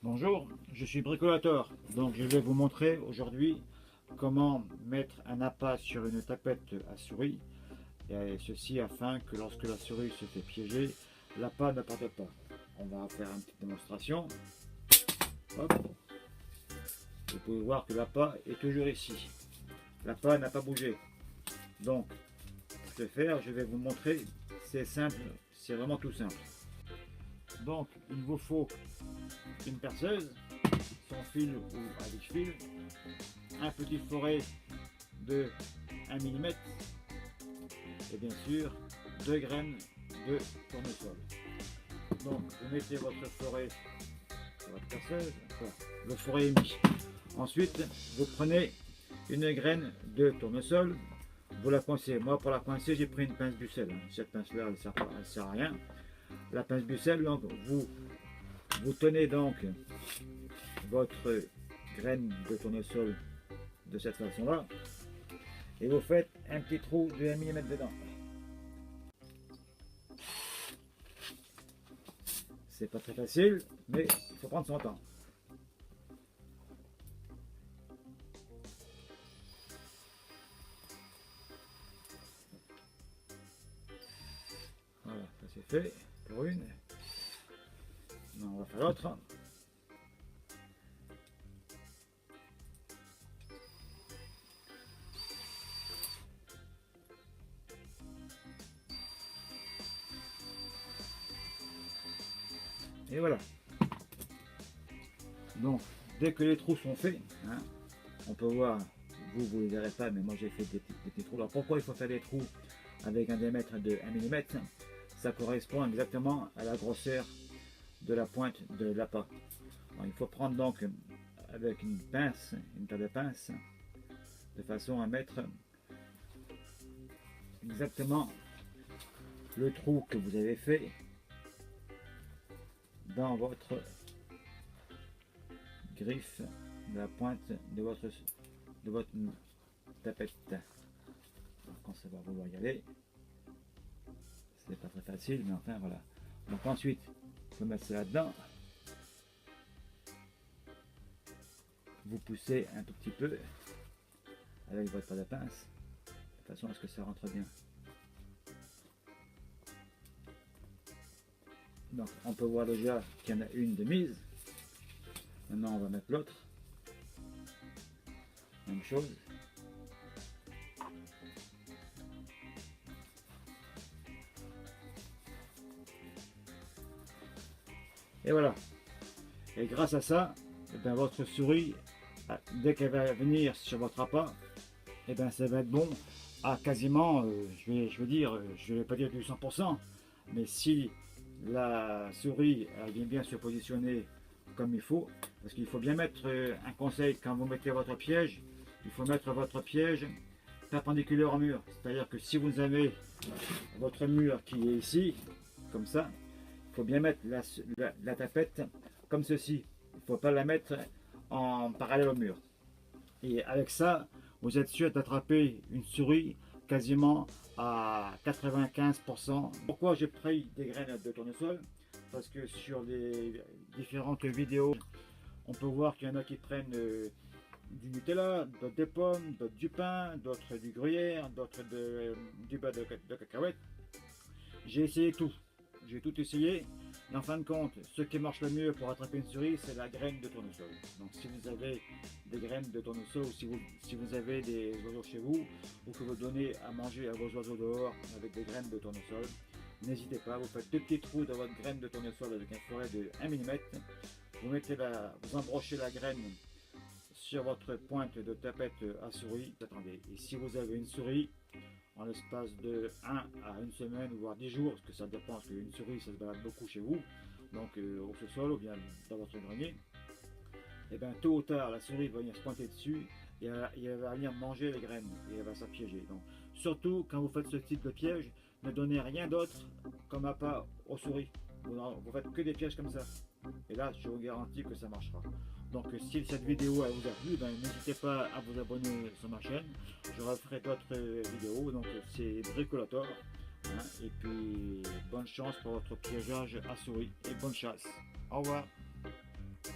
Bonjour, je suis Bricolator, donc je vais vous montrer aujourd'hui comment mettre un appât sur une tapette à souris, et ceci afin que lorsque la souris se fait piéger, l'appât ne parte pas. On va faire une petite démonstration. Hop. Vous pouvez voir que l'appât est toujours ici. L'appât n'a pas bougé. Donc, pour ce faire, je vais vous montrer, c'est simple, c'est vraiment tout simple. Donc, il vous faut une perceuse, sans fil ou avec fil, un petit forêt de 1 mm et bien sûr 2 graines de tournesol. Donc vous mettez votre forêt sur votre perceuse, voilà, le forêt est mis. Ensuite vous prenez une graine de tournesol, vous la coincez. Moi pour la coincer j'ai pris une pince Bucel, cette pince là elle sert à rien. La pince Bucel, donc vous tenez donc votre graine de tournesol de cette façon là et vous faites un petit trou de 1 mm dedans. C'est pas très facile, mais il faut prendre son temps. Voilà, ça c'est fait pour une. Non, on va faire l'autre. Et voilà. Donc, dès que les trous sont faits, hein, on peut voir, vous ne les verrez pas, mais moi j'ai fait des petits trous. Alors pourquoi il faut faire des trous avec un diamètre de 1 mm? Ça correspond exactement à la grosseur de la pointe de l'appât. Il faut prendre donc avec une pince, une paire de pinces, de façon à mettre exactement le trou que vous avez fait dans votre griffe de la pointe de votre tapette. Alors, quand ça va vouloir y aller, c'est pas très facile, mais enfin voilà. Donc ensuite, il faut mettre ça là-dedans. Vous poussez un tout petit peu avec votre paire de pince, de façon à ce que ça rentre bien. Donc on peut voir déjà qu'il y en a une de mise. Maintenant on va mettre l'autre. Même chose. Et voilà. Et grâce à ça, eh bien, votre souris, dès qu'elle va venir sur votre appât, eh bien, ça va être bon à quasiment, je vais pas dire du 100%, mais si la souris elle vient bien se positionner comme il faut, parce qu'il faut bien mettre un conseil quand vous mettez votre piège, il faut mettre votre piège perpendiculaire au mur. C'est-à-dire que si vous avez votre mur qui est ici, comme ça, il faut bien mettre la tapette comme ceci. Il ne faut pas la mettre en parallèle au mur. Et avec ça, vous êtes sûr d'attraper une souris quasiment à 95%. Pourquoi j'ai pris des graines de tournesol? Parce que sur les différentes vidéos, on peut voir qu'il y en a qui prennent du Nutella, d'autres des pommes, d'autres du pain, d'autres du gruyère, d'autres du beurre de cacahuète. J'ai essayé tout. J'ai tout essayé. Et en fin de compte, ce qui marche le mieux pour attraper une souris, c'est la graine de tournesol. Donc si vous avez des graines de tournesol, ou si vous avez des oiseaux chez vous, ou que vous donnez à manger à vos oiseaux dehors avec des graines de tournesol, n'hésitez pas, vous faites deux petits trous dans votre graine de tournesol avec un forêt de 1 mm. Vous embrochez la graine sur votre pointe de tapette à souris. Attendez, et si vous avez une souris, en l'espace de 1 à 1 semaine, voire 10 jours, parce que ça dépend, parce qu'une souris ça se balade beaucoup chez vous, donc au sous-sol ou bien dans votre grenier, et bien tôt ou tard la souris va venir se pointer dessus et elle va venir manger les graines et elle va s'appiéger. Donc surtout quand vous faites ce type de piège, ne donnez rien d'autre comme appât aux souris. Vous faites que des pièges comme ça. Et là, je vous garantis que ça marchera. Donc si cette vidéo vous a plu, ben, n'hésitez pas à vous abonner sur ma chaîne. Je referai d'autres vidéos. Donc c'est Bricolator. Hein, et puis bonne chance pour votre piégeage à souris et bonne chasse. Au revoir.